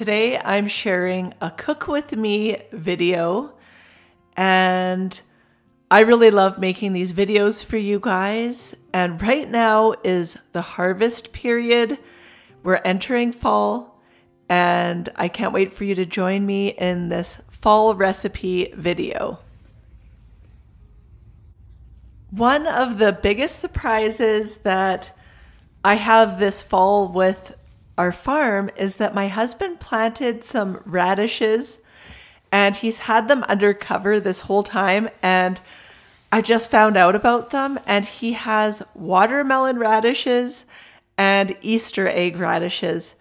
Today I'm sharing a cook with me video, and I really love making these videos for you guys. And right now is the harvest period. We're entering fall, and I can't wait for you to join me in this fall recipe video. One of the biggest surprises that I have this fall with our farm is that my husband planted some radishes, and he's had them undercover this whole time, and I just found out about them. And he has watermelon radishes and Easter egg radishes.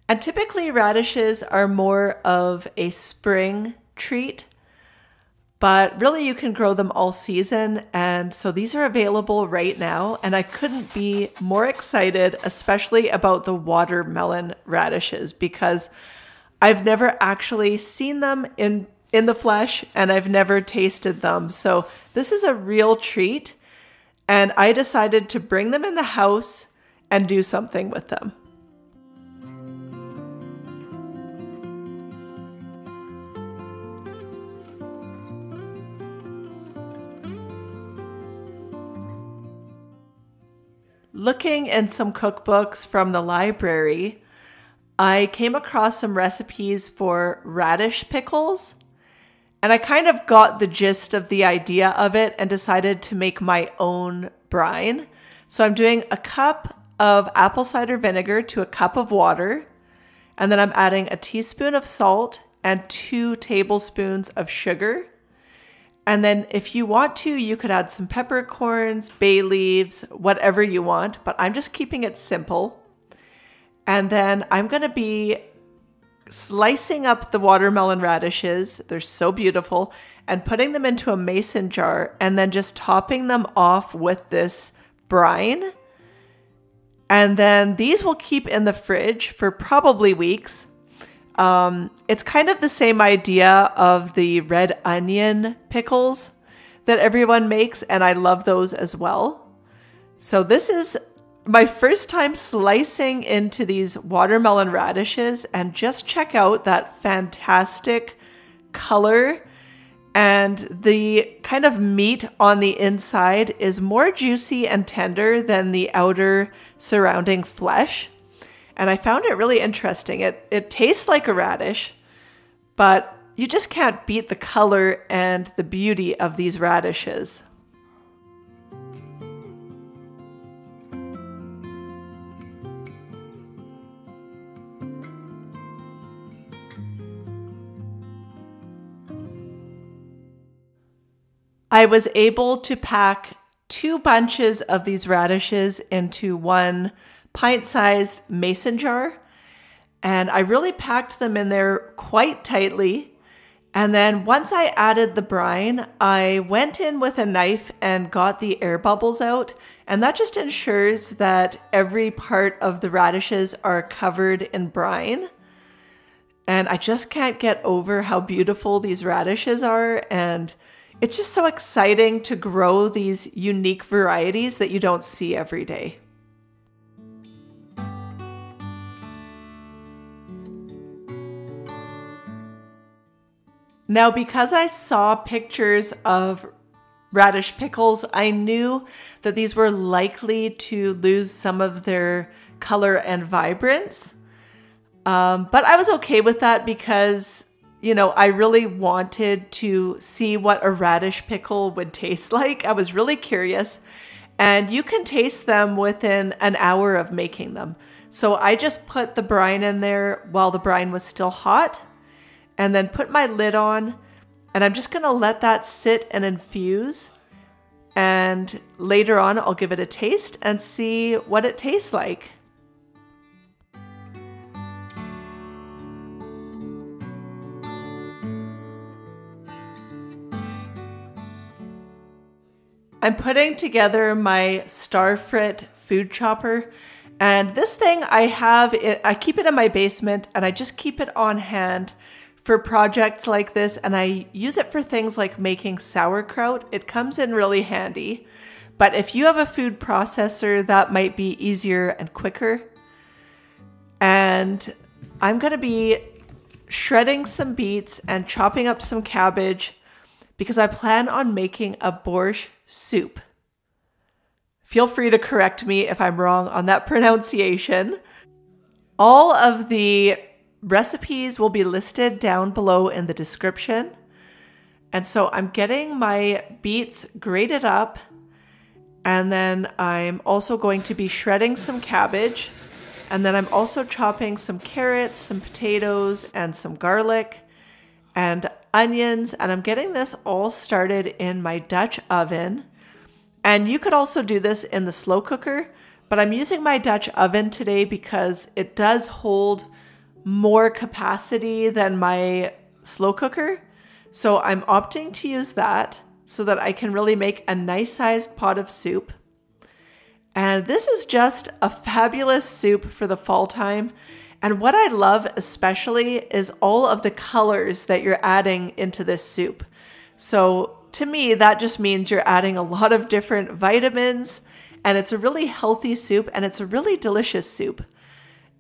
And typically radishes are more of a spring treat, but really you can grow them all season. And so these are available right now, and I couldn't be more excited, especially about the watermelon radishes, because I've never actually seen them in the flesh, and I've never tasted them. So this is a real treat, and I decided to bring them in the house and do something with them. Looking in some cookbooks from the library, I came across some recipes for radish pickles, and I kind of got the gist of the idea of it and decided to make my own brine. So I'm doing a cup of apple cider vinegar to a cup of water, and then I'm adding a teaspoon of salt and 2 tablespoons of sugar. And then if you want to, you could add some peppercorns, bay leaves, whatever you want, but I'm just keeping it simple. And then I'm going to be slicing up the watermelon radishes. They're so beautiful, and putting them into a mason jar, and then just topping them off with this brine. And then these will keep in the fridge for probably weeks. It's kind of the same idea of the red onion pickles that everyone makes, and I love those as well. So this is my first time slicing into these watermelon radishes, and just check out that fantastic color, and the kind of meat on the inside is more juicy and tender than the outer surrounding flesh. And I found it really interesting. It tastes like a radish, but you just can't beat the color and the beauty of these radishes. I was able to pack 2 bunches of these radishes into one pint-sized mason jar, and I really packed them in there quite tightly. And then once I added the brine, I went in with a knife and got the air bubbles out, and that just ensures that every part of the radishes are covered in brine. And I just can't get over how beautiful these radishes are, and it's just so exciting to grow these unique varieties that you don't see every day. Now, because I saw pictures of radish pickles, I knew that these were likely to lose some of their color and vibrance. But I was okay with that because, you know, I really wanted to see what a radish pickle would taste like. I was really curious, and you can taste them within an hour of making them. So I just put the brine in there while the brine was still hot, and then put my lid on, and I'm just gonna let that sit and infuse. And later on, I'll give it a taste and see what it tastes like. I'm putting together my Starfrit food chopper, and this thing I keep it in my basement, and I just keep it on hand for projects like this, and I use it for things like making sauerkraut. It comes in really handy. But if you have a food processor, that might be easier and quicker. And I'm going to be shredding some beets and chopping up some cabbage because I plan on making a borscht soup. Feel free to correct me if I'm wrong on that pronunciation. All of the recipes will be listed down below in the description. And so I'm getting my beets grated up, and then I'm also going to be shredding some cabbage, and then I'm also chopping some carrots, some potatoes, and some garlic and onions, and I'm getting this all started in my Dutch oven. And you could also do this in the slow cooker, but I'm using my Dutch oven today because it does hold more capacity than my slow cooker. So I'm opting to use that so that I can really make a nice sized pot of soup. And this is just a fabulous soup for the fall time. And what I love especially is all of the colors that you're adding into this soup. So to me, that just means you're adding a lot of different vitamins, and it's a really healthy soup, and it's a really delicious soup.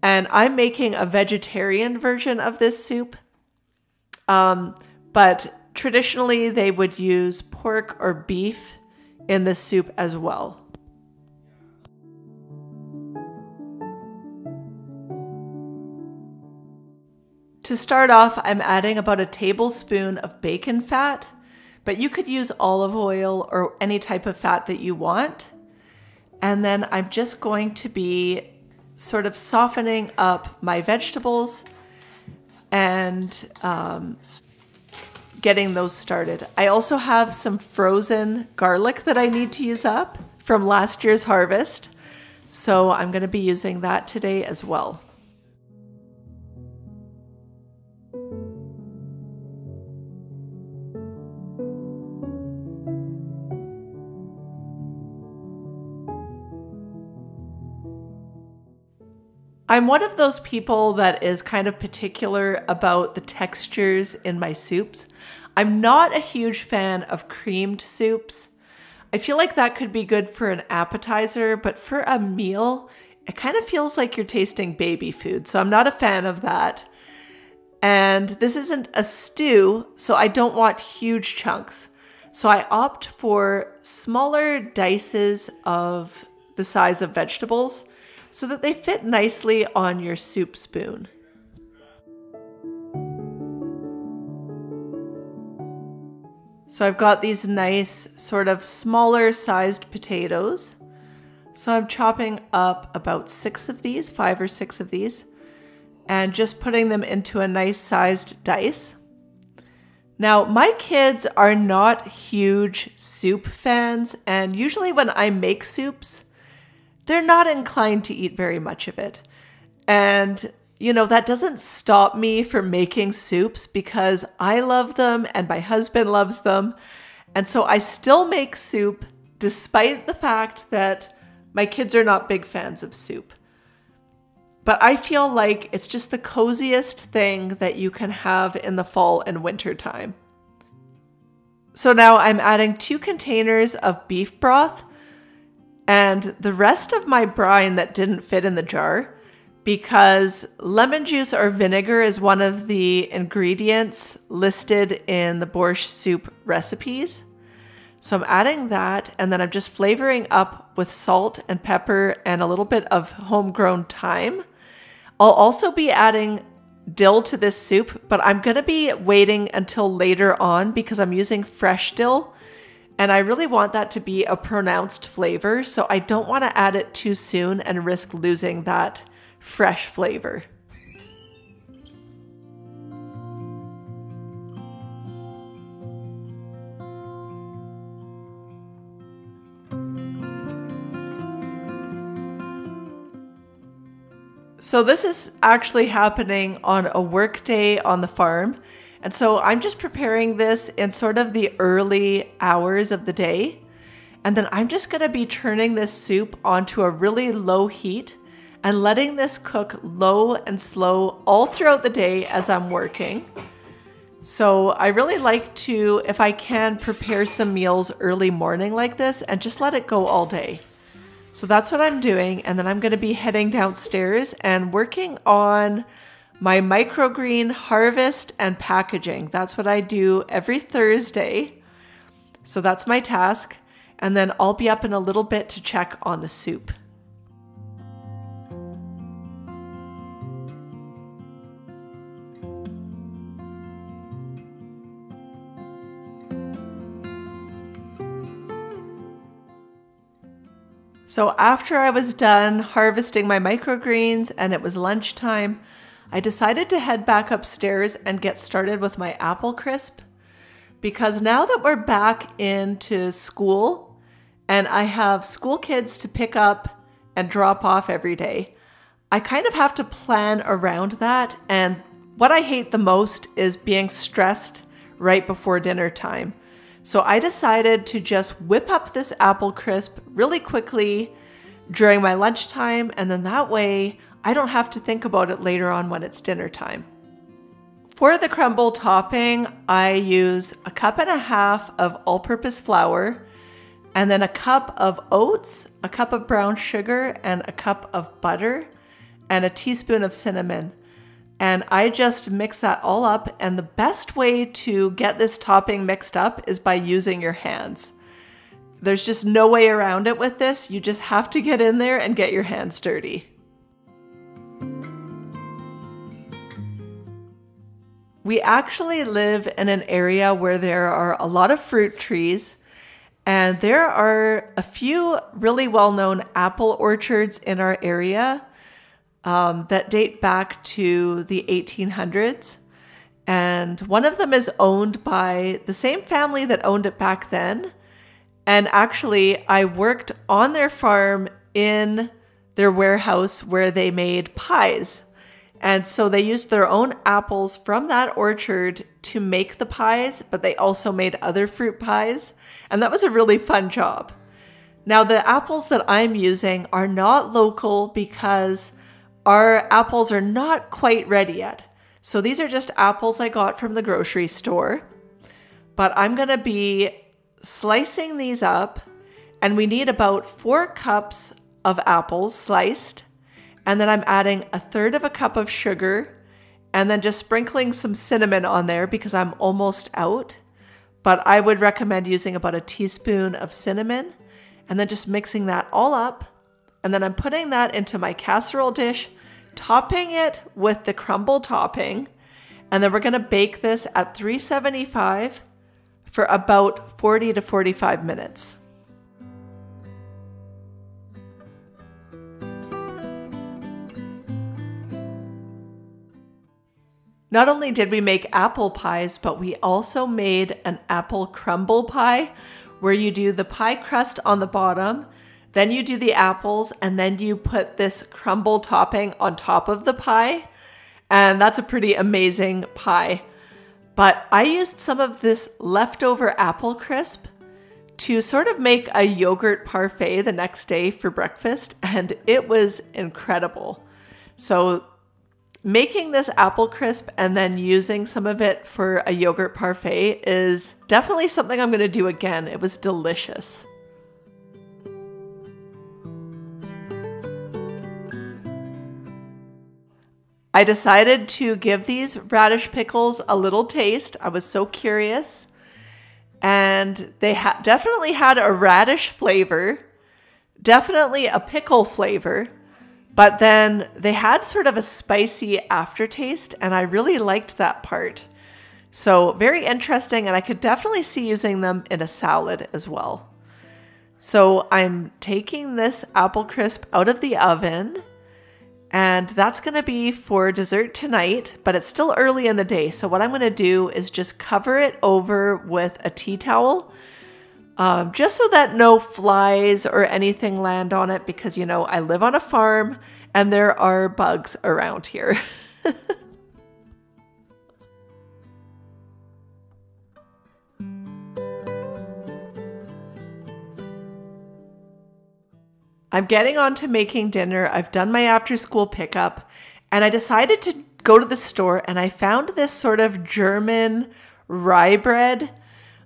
And I'm making a vegetarian version of this soup. But traditionally they would use pork or beef in this soup as well. To start off, I'm adding about a tablespoon of bacon fat, but you could use olive oil or any type of fat that you want. And then I'm just going to be sort of softening up my vegetables and getting those started. I also have some frozen garlic that I need to use up from last year's harvest, so I'm going to be using that today as well. I'm one of those people that is kind of particular about the textures in my soups. I'm not a huge fan of creamed soups. I feel like that could be good for an appetizer, but for a meal, it kind of feels like you're tasting baby food. So I'm not a fan of that. And this isn't a stew, so I don't want huge chunks. So I opt for smaller dices of the size of vegetables, so that they fit nicely on your soup spoon. So I've got these nice sort of smaller sized potatoes. So I'm chopping up about 6 of these, 5 or 6 of these, and just putting them into a nice sized dice. Now, my kids are not huge soup fans, and usually when I make soups, they're not inclined to eat very much of it. And, you know, that doesn't stop me from making soups because I love them and my husband loves them. And so I still make soup despite the fact that my kids are not big fans of soup. But I feel like it's just the coziest thing that you can have in the fall and winter time. So now I'm adding 2 containers of beef broth and the rest of my brine that didn't fit in the jar, because lemon juice or vinegar is one of the ingredients listed in the borscht soup recipes. So I'm adding that, and then I'm just flavoring up with salt and pepper and a little bit of homegrown thyme. I'll also be adding dill to this soup, but I'm going to be waiting until later on because I'm using fresh dill. And I really want that to be a pronounced flavor, so I don't want to add it too soon and risk losing that fresh flavor. So this is actually happening on a work day on the farm. And so I'm just preparing this in sort of the early hours of the day. And then I'm just going to be turning this soup onto a really low heat and letting this cook low and slow all throughout the day as I'm working. So I really like to, if I can, prepare some meals early morning like this and just let it go all day. So that's what I'm doing. And then I'm going to be heading downstairs and working on my microgreen harvest and packaging. That's what I do every Thursday. So that's my task. And then I'll be up in a little bit to check on the soup. So after I was done harvesting my microgreens and it was lunchtime, I decided to head back upstairs and get started with my apple crisp. Because now that we're back into school and I have school kids to pick up and drop off every day, I kind of have to plan around that. And what I hate the most is being stressed right before dinner time. So I decided to just whip up this apple crisp really quickly during my lunchtime, and then that way I don't have to think about it later on when it's dinner time. For the crumble topping, I use 1.5 cups of all-purpose flour, and then 1 cup of oats, 1 cup of brown sugar, and 1 cup of butter, and a teaspoon of cinnamon. And I just mix that all up, and the best way to get this topping mixed up is by using your hands. There's just no way around it with this. You just have to get in there and get your hands dirty. We actually live in an area where there are a lot of fruit trees, and there are a few really well-known apple orchards in our area that date back to the 1800s. And one of them is owned by the same family that owned it back then. And actually, I worked on their farm in their warehouse where they made pies. And so they used their own apples from that orchard to make the pies, but they also made other fruit pies. And that was a really fun job. Now, the apples that I'm using are not local because our apples are not quite ready yet. So these are just apples I got from the grocery store. But I'm going to be slicing these up, and we need about 4 cups of apples sliced. And then I'm adding 1/3 cup of sugar, and then just sprinkling some cinnamon on there because I'm almost out. But I would recommend using about 1 teaspoon of cinnamon, and then just mixing that all up. And then I'm putting that into my casserole dish, topping it with the crumble topping. And then we're going to bake this at 375 for about 40 to 45 minutes. Not only did we make apple pies, but we also made an apple crumble pie where you do the pie crust on the bottom, then you do the apples, and then you put this crumble topping on top of the pie. And that's a pretty amazing pie. But I used some of this leftover apple crisp to sort of make a yogurt parfait the next day for breakfast, and it was incredible. So making this apple crisp and then using some of it for a yogurt parfait is definitely something I'm going to do again. It was delicious. I decided to give these radish pickles a little taste. I was so curious. And they definitely had a radish flavor, definitely a pickle flavor, but then they had sort of a spicy aftertaste, and I really liked that part. So very interesting, and I could definitely see using them in a salad as well. So I'm taking this apple crisp out of the oven, and that's going to be for dessert tonight, but it's still early in the day. So what I'm going to do is just cover it over with a tea towel, just so that no flies or anything land on it, because, you know, I live on a farm and there are bugs around here. I'm getting on to making dinner. I've done my after school pickup, and I decided to go to the store, and I found this sort of German rye bread.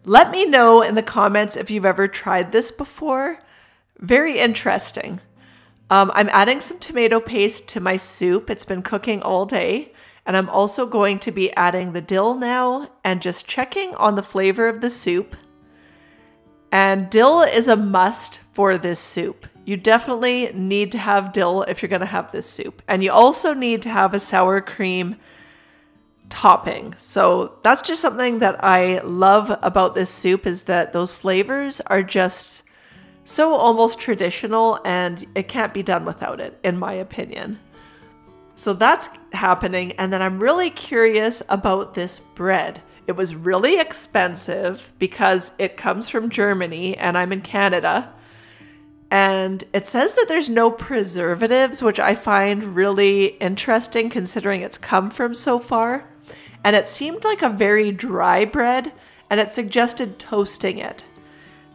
Let me know in the comments if you've ever tried this before. Very interesting. I'm adding some tomato paste to my soup. It's been cooking all day, And I'm also going to be adding the dill now and just checking on the flavor of the soup. And dill is a must for this soup. You definitely need to have dill if you're going to have this soup. And you also need to have a sour cream topping. So that's just something that I love about this soup, is that those flavors are just so almost traditional and it can't be done without it, in my opinion. So that's happening. And then I'm really curious about this bread. It was really expensive because it comes from Germany and I'm in Canada. And it says that there's no preservatives, which I find really interesting considering it's come from so far. And it seemed like a very dry bread, and it suggested toasting it.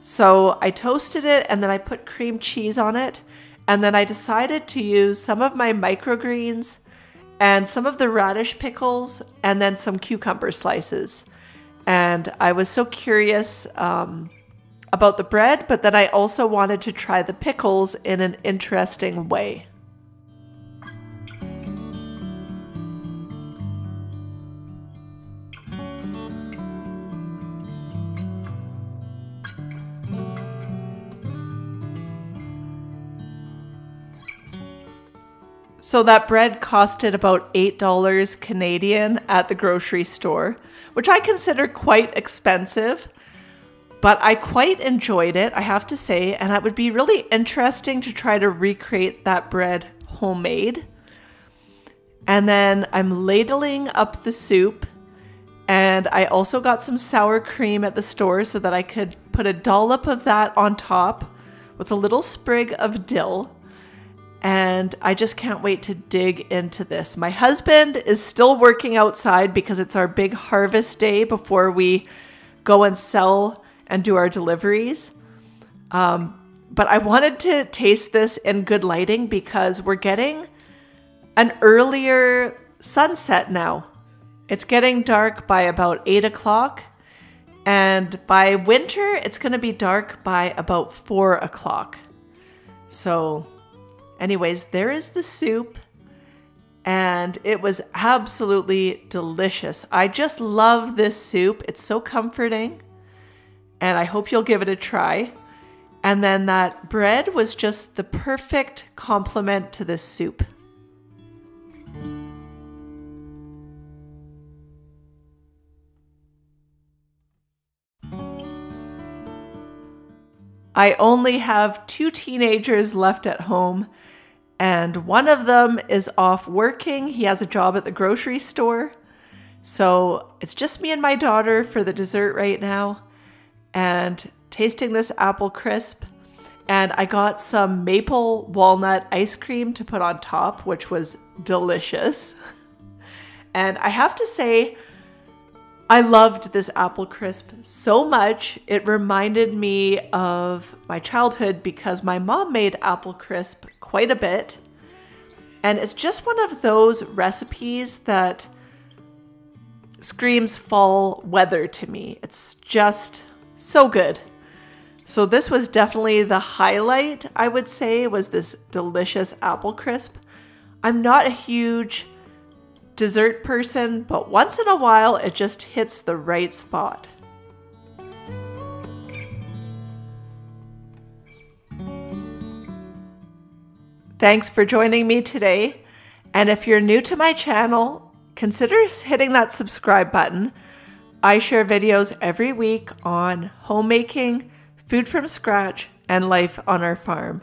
So I toasted it and then I put cream cheese on it. And then I decided to use some of my microgreens and some of the radish pickles and then some cucumber slices. And I was so curious about the bread, but then I also wanted to try the pickles in an interesting way. So that bread costed about $8 Canadian at the grocery store, which I consider quite expensive, but I quite enjoyed it, I have to say, and it would be really interesting to try to recreate that bread homemade. And then I'm ladling up the soup, and I also got some sour cream at the store so that I could put a dollop of that on top with a little sprig of dill. And I just can't wait to dig into this. My husband is still working outside because it's our big harvest day before we go and sell and do our deliveries. But I wanted to taste this in good lighting because we're getting an earlier sunset now. It's getting dark by about 8 o'clock. And by winter, it's going to be dark by about 4 o'clock. So anyways, there is the soup, and it was absolutely delicious. I just love this soup. It's so comforting, and I hope you'll give it a try. And then that bread was just the perfect complement to this soup. I only have 2 teenagers left at home, and one of them is off working. He has a job at the grocery store. So it's just me and my daughter for the dessert right now, and tasting this apple crisp. And I got some maple walnut ice cream to put on top, which was delicious. And I have to say, I loved this apple crisp so much. It reminded me of my childhood because my mom made apple crisp quite a bit. And it's just one of those recipes that screams fall weather to me. It's just so good. So this was definitely the highlight, I would say, was this delicious apple crisp. I'm not a huge dessert person, but once in a while it just hits the right spot. Thanks for joining me today, and if you're new to my channel, consider hitting that subscribe button. I share videos every week on homemaking, food from scratch, and life on our farm.